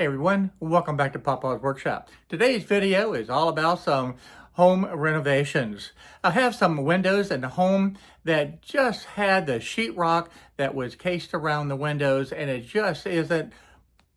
Hey everyone, welcome back to Papa's Workshop. Today's video is all about some home renovations. I have some windows in the home that just had the sheetrock that was cased around the windows, and it just isn't,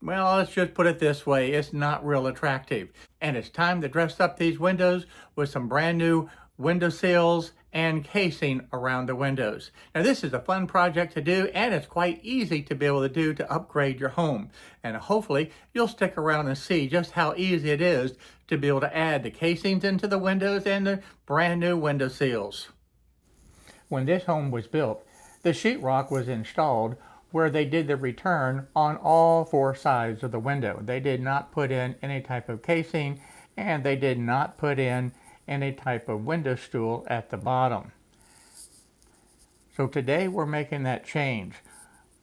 well, let's just put it this way, it's not real attractive. And it's time to dress up these windows with some brand new window sills and casing around the windows. Now this is a fun project to do, and it's quite easy to be able to do to upgrade your home. And hopefully you'll stick around and see just how easy it is to be able to add the casings into the windows and the brand new window sills. When this home was built, the sheetrock was installed where they did the return on all four sides of the window. They did not put in any type of casing, and they did not put in any type of window stool at the bottom. So today we're making that change.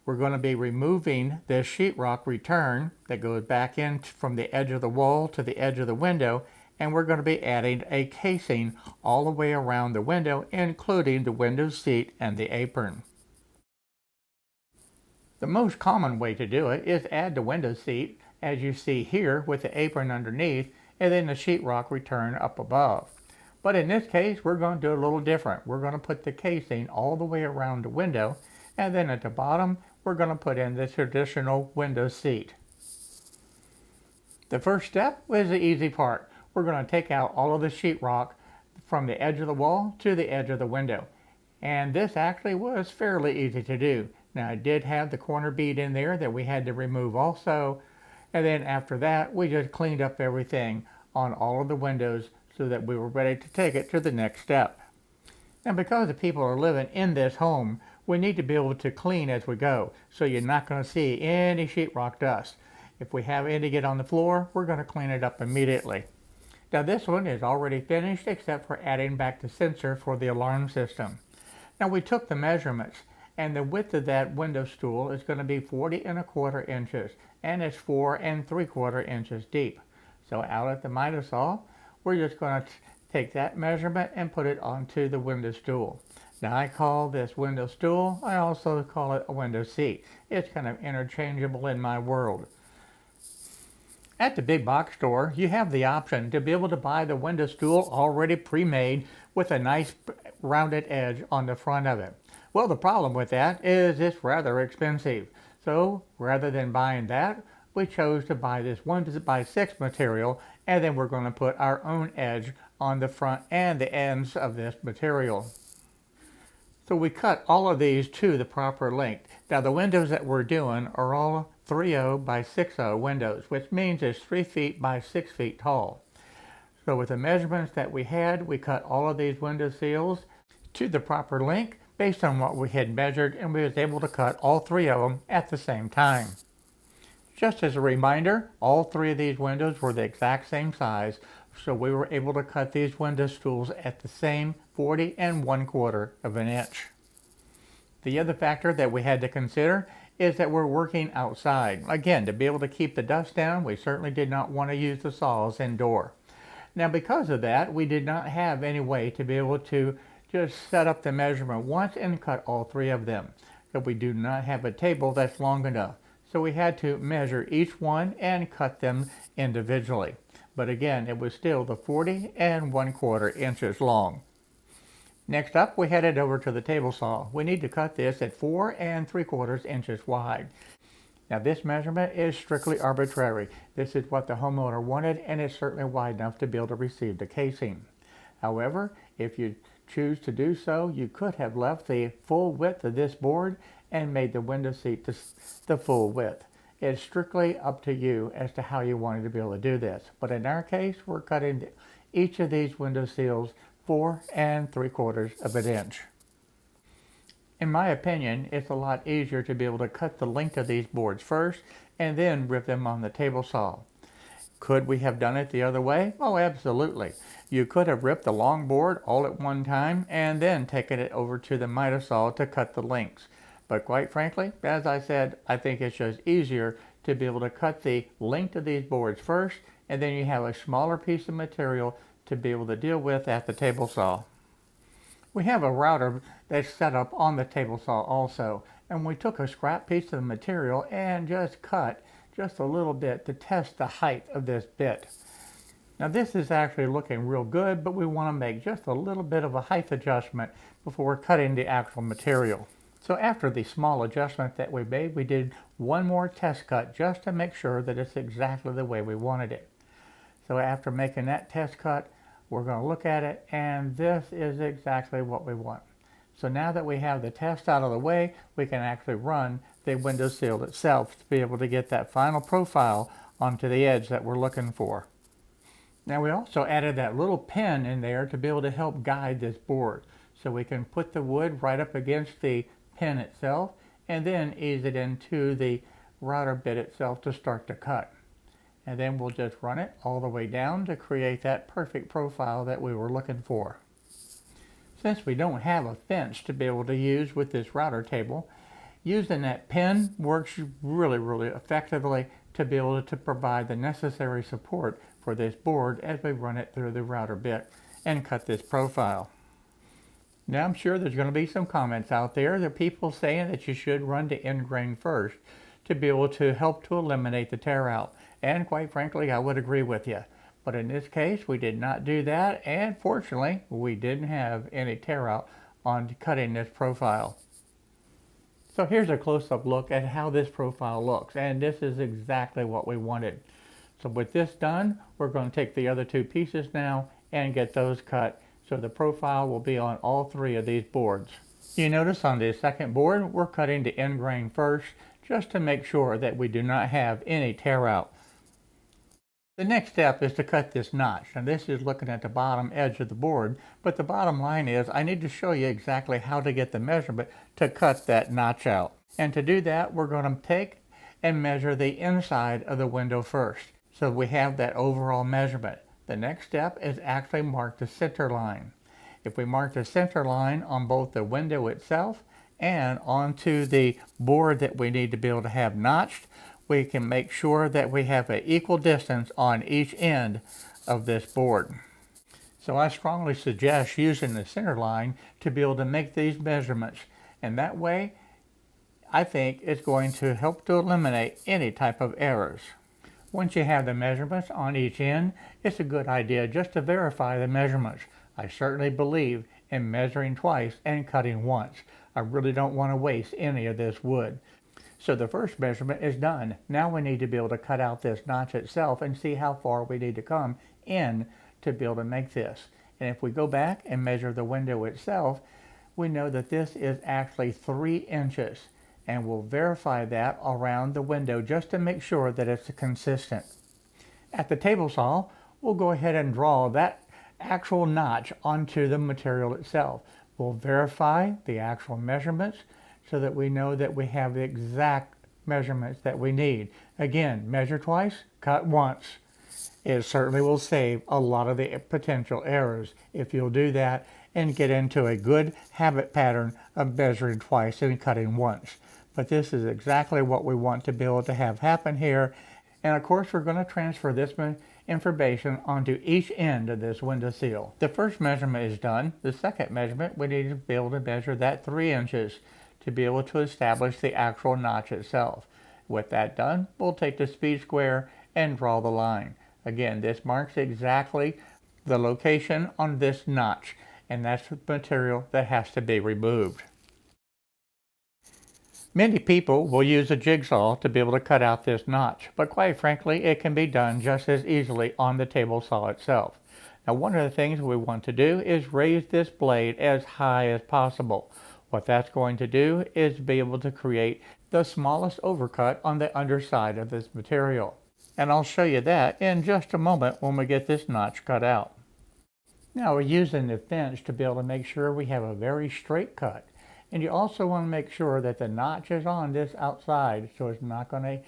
We're going to be removing this sheetrock return that goes back in from the edge of the wall to the edge of the window, and we're going to be adding a casing all the way around the window, including the window seat and the apron. The most common way to do it is add the window seat, as you see here, with the apron underneath, and then the sheetrock return up above. But in this case, we're going to do it a little different. We're going to put the casing all the way around the window, and then at the bottom, we're going to put in the traditional window seat. The first step is the easy part. We're going to take out all of the sheetrock from the edge of the wall to the edge of the window. And this actually was fairly easy to do. Now, I did have the corner bead in there that we had to remove also. And then after that, we just cleaned up everything on all of the windows so that we were ready to take it to the next step. Now, because the people are living in this home, we need to be able to clean as we go. So you're not going to see any sheetrock dust. If we have any get on the floor, we're going to clean it up immediately. Now, this one is already finished except for adding back the sensor for the alarm system. Now, we took the measurements, and the width of that window stool is going to be 40¼ inches, and it's 4¾ inches deep. So out at the miter saw, we're just going to take that measurement and put it onto the window stool. Now, I call this window stool, I also call it a window seat. It's kind of interchangeable in my world. At the big box store, you have the option to be able to buy the window stool already pre-made with a nice rounded edge on the front of it. Well, the problem with that is it's rather expensive. So rather than buying that, we chose to buy this 1x6 material, and then we're going to put our own edge on the front and the ends of this material. So we cut all of these to the proper length. Now, the windows that we're doing are all 3/0 by 6/0 windows, which means it's 3 feet by 6 feet tall. So with the measurements that we had, we cut all of these window sills to the proper length based on what we had measured, and we was able to cut all 3 of them at the same time. Just as a reminder, all 3 of these windows were the exact same size, so we were able to cut these window stools at the same 40¼ inch. The other factor that we had to consider is that we're working outside. Again, to be able to keep the dust down, we certainly did not want to use the saws indoor. Now, because of that, we did not have any way to be able to just set up the measurement once and cut all 3 of them. So we do not have a table that's long enough. So we had to measure each one and cut them individually. But again, it was still the 40¼ inches long. Next up, we headed over to the table saw. We need to cut this at 4¾ inches wide. Now, this measurement is strictly arbitrary. This is what the homeowner wanted, and it's certainly wide enough to be able to receive the casing. However, if you choose to do so, you could have left the full width of this board and made the window seat the full width. It's strictly up to you as to how you wanted to be able to do this. But in our case, we're cutting each of these window sills 4¾ inch. In my opinion, it's a lot easier to be able to cut the length of these boards first and then rip them on the table saw. Could we have done it the other way? Oh, absolutely. You could have ripped the long board all at one time and then taken it over to the miter saw to cut the lengths. But quite frankly, as I said, I think it's just easier to be able to cut the length of these boards first, and then you have a smaller piece of material to be able to deal with at the table saw. We have a router that's set up on the table saw also, and we took a scrap piece of material and just cut just a little bit to test the height of this bit. Now this is actually looking real good, but we want to make just a little bit of a height adjustment before cutting the actual material. So after the small adjustment that we made, we did one more test cut just to make sure that it's exactly the way we wanted it. So after making that test cut, we're going to look at it, and this is exactly what we want. So now that we have the test out of the way, we can actually run the window seal itself to be able to get that final profile onto the edge that we're looking for. Now we also added that little pin in there to be able to help guide this board. So we can put the wood right up against the pin itself and then ease it into the router bit itself to start to cut. And then we'll just run it all the way down to create that perfect profile that we were looking for. Since we don't have a fence to be able to use with this router table, using that pin works really effectively to be able to provide the necessary support for this board as we run it through the router bit and cut this profile. Now I'm sure there's going to be some comments out there that people saying that you should run to end grain first to be able to help to eliminate the tear out. And quite frankly, I would agree with you. But in this case, we did not do that, and fortunately, we didn't have any tear out on cutting this profile. So here's a close-up look at how this profile looks, and this is exactly what we wanted. So with this done, we're going to take the other two pieces now and get those cut so the profile will be on all three of these boards. You notice on the second board, we're cutting the end grain first just to make sure that we do not have any tear out. The next step is to cut this notch, and this is looking at the bottom edge of the board, but the bottom line is I need to show you exactly how to get the measurement to cut that notch out. And to do that, we're going to take and measure the inside of the window first, so we have that overall measurement. The next step is actually mark the center line. If we mark the center line on both the window itself and onto the board that we need to be able to have notched, we can make sure that we have an equal distance on each end of this board. So I strongly suggest using the center line to be able to make these measurements, and that way I think it's going to help to eliminate any type of errors. Once you have the measurements on each end, it's a good idea just to verify the measurements. I certainly believe in measuring twice and cutting once. I really don't want to waste any of this wood. So the first measurement is done. Now we need to be able to cut out this notch itself and see how far we need to come in to be able to make this. And if we go back and measure the window itself, we know that this is actually 3 inches. And we'll verify that around the window just to make sure that it's consistent. At the table saw, we'll go ahead and draw that actual notch onto the material itself. We'll verify the actual measurements so that we know that we have the exact measurements that we need. Again, measure twice, cut once. It certainly will save a lot of the potential errors if you'll do that and get into a good habit pattern of measuring twice and cutting once. But this is exactly what we want to be able to have happen here. And of course, we're going to transfer this information onto each end of this window seal. The first measurement is done. The second measurement, we need to be able to measure that 3 inches to be able to establish the actual notch itself. With that done, we'll take the speed square and draw the line. Again, this marks exactly the location on this notch, and that's the material that has to be removed. Many people will use a jigsaw to be able to cut out this notch, but quite frankly, it can be done just as easily on the table saw itself. Now, one of the things we want to do is raise this blade as high as possible. What that's going to do is be able to create the smallest overcut on the underside of this material. And I'll show you that in just a moment when we get this notch cut out. Now we're using the fence to be able to make sure we have a very straight cut. And you also want to make sure that the notch is on this outside so it's not going to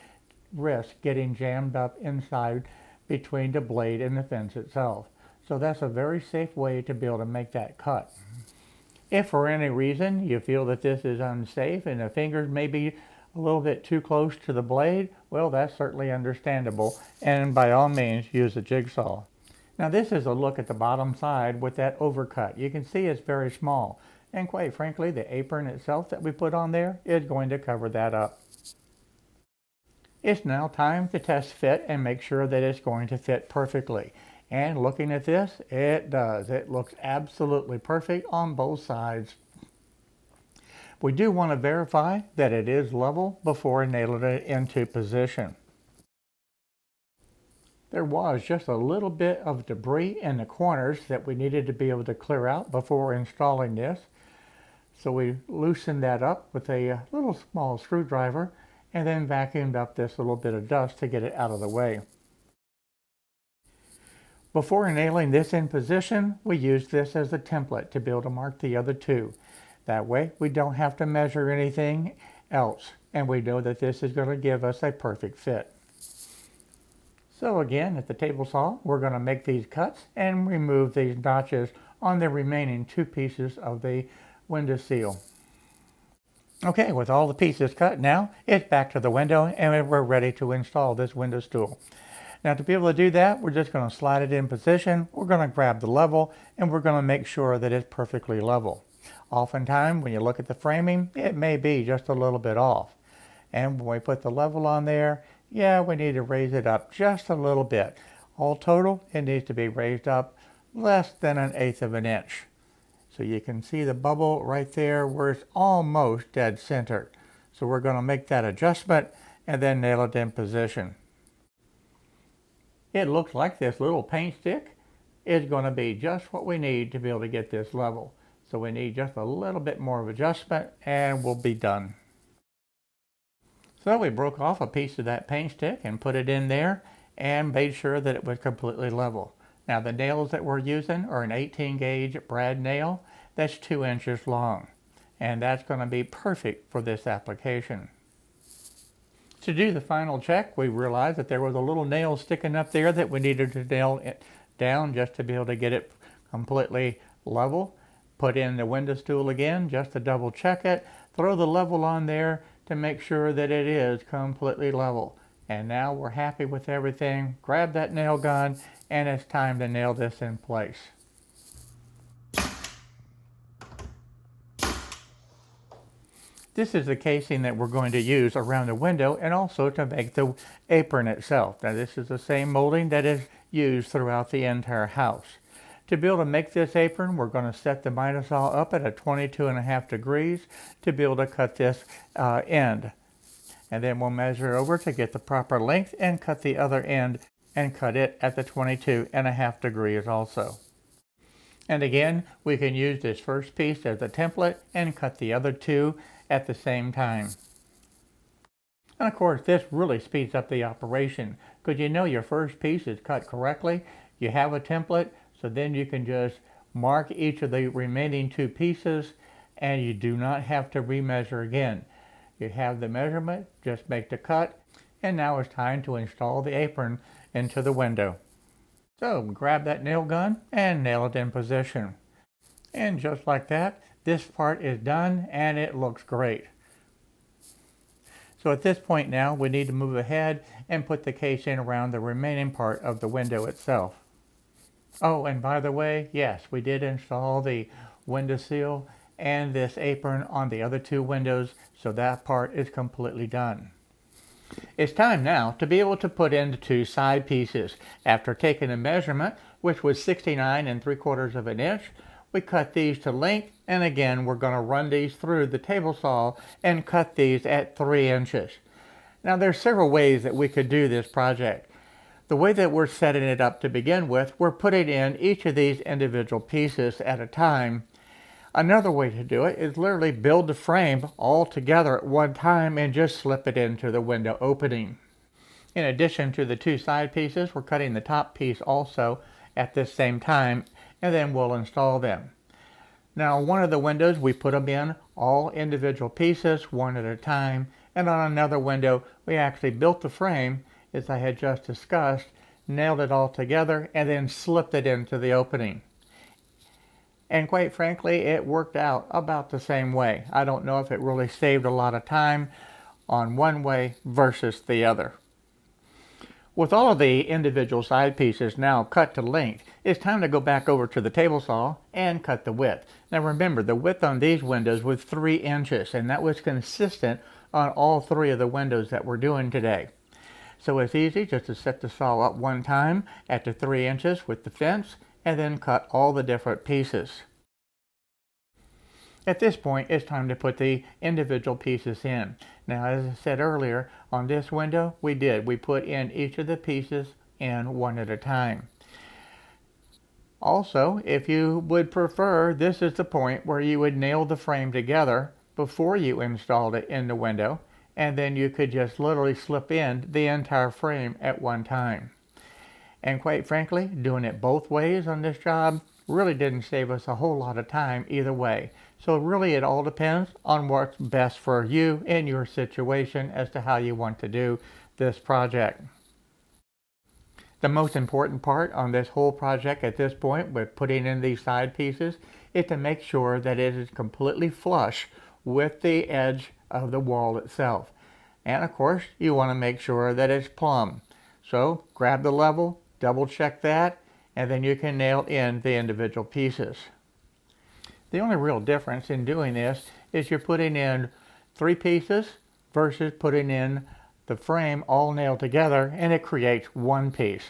risk getting jammed up inside between the blade and the fence itself. So that's a very safe way to be able to make that cut. If for any reason you feel that this is unsafe and the fingers may be a little bit too close to the blade, well, that's certainly understandable, and by all means use a jigsaw. Now this is a look at the bottom side with that overcut. You can see it's very small, and quite frankly the apron itself that we put on there is going to cover that up. It's now time to test fit and make sure that it's going to fit perfectly. And looking at this, it does. It looks absolutely perfect on both sides. We do want to verify that it is level before nailing it into position. There was just a little bit of debris in the corners that we needed to be able to clear out before installing this. So we loosened that up with a little small screwdriver and then vacuumed up this little bit of dust to get it out of the way. Before nailing this in position, we used this as a template to be able to mark the other two. That way we don't have to measure anything else, and we know that this is going to give us a perfect fit. So again, at the table saw, we're going to make these cuts and remove these notches on the remaining two pieces of the window seal. Okay, with all the pieces cut now, it's back to the window and we're ready to install this window stool. Now to be able to do that, we're just going to slide it in position, we're going to grab the level, and we're going to make sure that it's perfectly level. Oftentimes, when you look at the framing, it may be just a little bit off. And when we put the level on there, yeah, we need to raise it up just a little bit. All total, it needs to be raised up less than 1/8 of an inch. So you can see the bubble right there where it's almost dead center. So we're going to make that adjustment and then nail it in position. It looks like this little paint stick is going to be just what we need to be able to get this level. So we need just a little bit more of adjustment and we'll be done. So we broke off a piece of that paint stick and put it in there and made sure that it was completely level. Now the nails that we're using are an 18 gauge brad nail that's 2 inches long, and that's going to be perfect for this application. To do the final check, we realized that there was a little nail sticking up there that we needed to nail it down just to be able to get it completely level. Put in the window stool again just to double check it, throw the level on there to make sure that it is completely level. And now we're happy with everything. Grab that nail gun and it's time to nail this in place. This is the casing that we're going to use around the window and also to make the apron itself. Now this is the same molding that is used throughout the entire house. To be able to make this apron, we're going to set the miter saw up at a 22.5 degrees to be able to cut this end. And then we'll measure over to get the proper length and cut the other end and cut it at the 22.5 degrees also. And again, we can use this first piece as a template and cut the other two at the same time. And of course, this really speeds up the operation because you know your first piece is cut correctly. You have a template, so then you can just mark each of the remaining two pieces and you do not have to remeasure again. You have the measurement, just make the cut, and now it's time to install the apron into the window. So grab that nail gun and nail it in position. And just like that, this part is done and it looks great. So at this point now, we need to move ahead and put the casing around the remaining part of the window itself. Oh, and by the way, yes, we did install the window seal and this apron on the other two windows, so that part is completely done. It's time now to be able to put in the two side pieces. After taking a measurement, which was 69 3/4 of an inch, we cut these to length, and again we're going to run these through the table saw and cut these at 3 inches. Now there's several ways that we could do this project. The way that we're setting it up to begin with, we're putting in each of these individual pieces at a time. Another way to do it is literally build the frame all together at one time and just slip it into the window opening. In addition to the two side pieces, we're cutting the top piece also at this same time, and then we'll install them. Now one of the windows we put them in all individual pieces one at a time, and on another window we actually built the frame as I had just discussed, nailed it all together, and then slipped it into the opening. And quite frankly, it worked out about the same way. I don't know if it really saved a lot of time on one way versus the other. With all of the individual side pieces now cut to length, it's time to go back over to the table saw and cut the width. Now remember, the width on these windows was 3 inches, and that was consistent on all three of the windows that we're doing today. So it's easy just to set the saw up one time at the 3 inches with the fence and then cut all the different pieces. At this point, it's time to put the individual pieces in. Now, as I said earlier, on this window, we put in each of the pieces in one at a time. Also, if you would prefer, this is the point where you would nail the frame together before you installed it in the window, and then you could just literally slip in the entire frame at one time. And quite frankly, doing it both ways on this job really didn't save us a whole lot of time either way. So really it all depends on what's best for you in your situation as to how you want to do this project. The most important part on this whole project at this point with putting in these side pieces is to make sure that it is completely flush with the edge of the wall itself. And of course, you want to make sure that it's plumb. So grab the level, double check that, and then you can nail in the individual pieces. The only real difference in doing this is you're putting in 3 pieces versus putting in the frame all nailed together, and it creates one piece.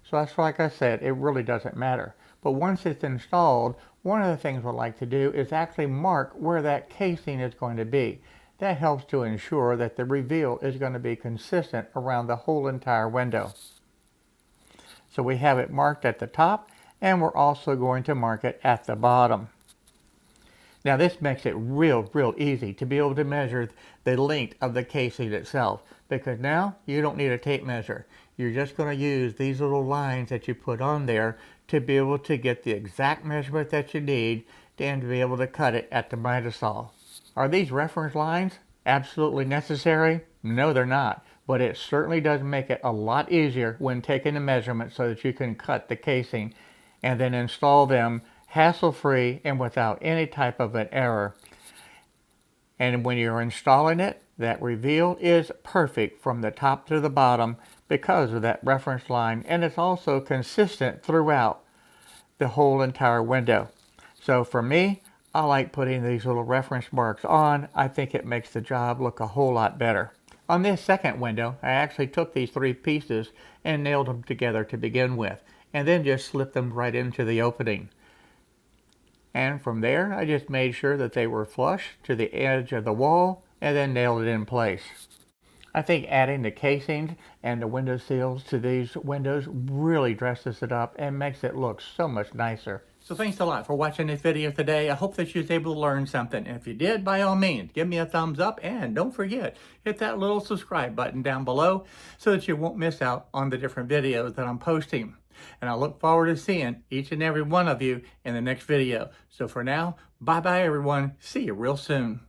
So that's, like I said, it really doesn't matter. But once it's installed, one of the things we'd like to do is actually mark where that casing is going to be. That helps to ensure that the reveal is going to be consistent around the whole entire window. So we have it marked at the top, and we're also going to mark it at the bottom. Now this makes it real easy to be able to measure the length of the casing itself, because now you don't need a tape measure. You're just going to use these little lines that you put on there to be able to get the exact measurement that you need and to be able to cut it at the miter saw. Are these reference lines absolutely necessary? No, they're not, but it certainly does make it a lot easier when taking the measurements so that you can cut the casing and then install them hassle-free and without any type of an error. And when you're installing it, that reveal is perfect from the top to the bottom because of that reference line, and it's also consistent throughout the whole entire window. So for me, I like putting these little reference marks on. I think it makes the job look a whole lot better. On this second window, I actually took these 3 pieces and nailed them together to begin with, and then just slipped them right into the opening. And from there, I just made sure that they were flush to the edge of the wall and then nailed it in place. I think adding the casings and the window sills to these windows really dresses it up and makes it look so much nicer. So thanks a lot for watching this video today. I hope that you was able to learn something. And if you did, by all means, give me a thumbs up, and don't forget, hit that little subscribe button down below so that you won't miss out on the different videos that I'm posting. And I look forward to seeing each and every one of you in the next video. So for now, bye-bye everyone. See you real soon.